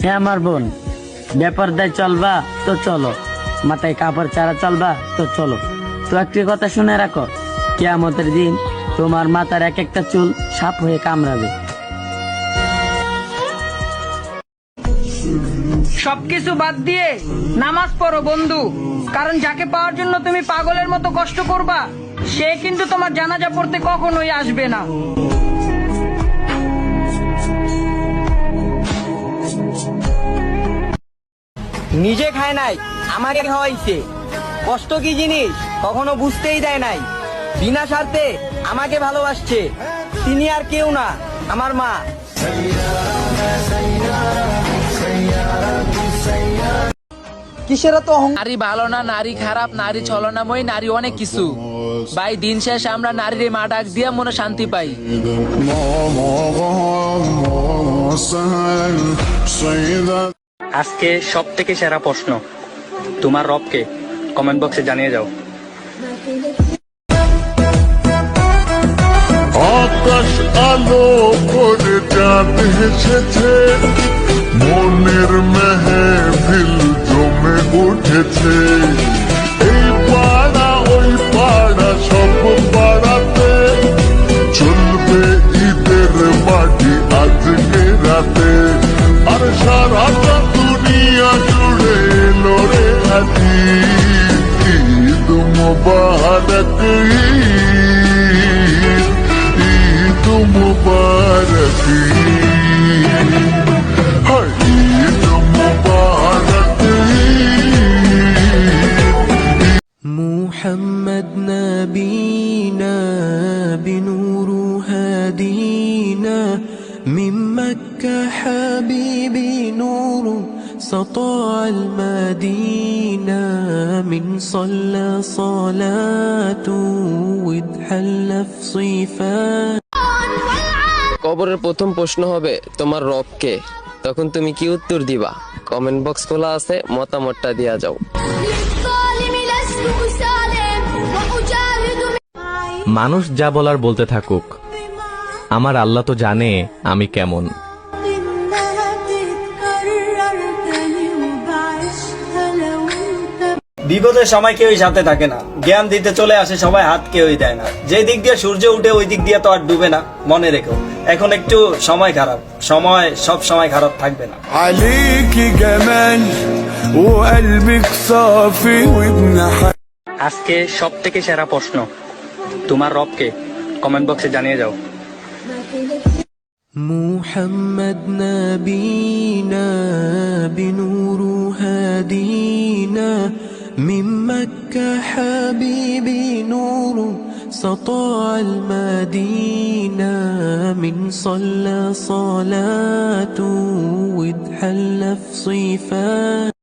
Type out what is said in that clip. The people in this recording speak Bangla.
হ্যাঁ আমার বোন, বেপরদায় চলবা তো চলো, মাথায় কাপড় ছাড়া চলবা তো চলো। তো একটি কথা শুনে রাখো, কিয়ামতের দিন তোমার মাথার এক একটা চুল সাপ হয়ে কামড়াবে। সবকিছু বাদ দিয়ে নামাজ পড়ো বন্ধু, কারণ যাকে পাওয়ার জন্য তুমি পাগলের মতো কষ্ট করবা, সে কিন্তু তোমার জানাজা পড়তে কখনোই আসবে না। নিজে খায় নাই, আমাকে খাওয়াইছে। কষ্ট কি জিনিস কখনো বুঝতেই দেয় নাই। বিনা স্বার্থে আমাকে ভালোবাসছে, তিনি আর কেউ না, আমার মা। কিসের তো নারী ভালো না, নারী খারাপ, নারী ছলনাময়ী, নারী অনেক কিছু। ভাই দিন শেষ আমরা নারীর মা ডাক দিয়ে মনে শান্তি পাই। আজকে সব থেকে সেরা প্রশ্ন, তোমার রবকে? কমেন্ট বক্সে জানিয়ে যাও। আকাশ আলো করে চাঁদ হেসেছে, মনের মেহফিল জমে উঠেছে। এই পাড়া ওই পাড়া সব পাড়াতে চলবে ঈদের বাড়ি আজকে রাতে। আর সারাটা দুনিয়া জুড়ে লড়ে আজি ঈদ মুবারক, ঈদ মুবারক, ঈদ মুবারক। محمد نبينا بنور هدينا من مكة حبيبي نور سطاع المدينة من صلى صلاته واتحل في صفات। কবরের প্রথম প্রশ্ন হবে তোমার রবকে, তখন তুমি কি উত্তর দিবা? কমেন্ট বক্স খোলা আছে, মতামতটা দিয়া যাও। মানুষ যা বলার বলতে থাকুক, আমার আল্লাহ তো জানে আমি কেমন। বিপদের সময় কেউই সাথে থাকে না, জ্ঞান দিতে চলে আসে সবাই, হাত কেউই দেয় না। যে দিক দিয়ে সূর্য উঠে ওই দিক দিয়ে তো আর ডুবে না, মনে রেখো। এখন একটু সময় খারাপ, সময় সব সময় খারাপ থাকবে না। আজকে সব থেকে সেরা প্রশ্ন, তোমার রবকে? কমেন্ট বক্সে জানিয়ে যাও। محمد نبينا بنور هدينا من مكة حبيبي نور سطاع المدينة من صلى صلاته واتحل في صفات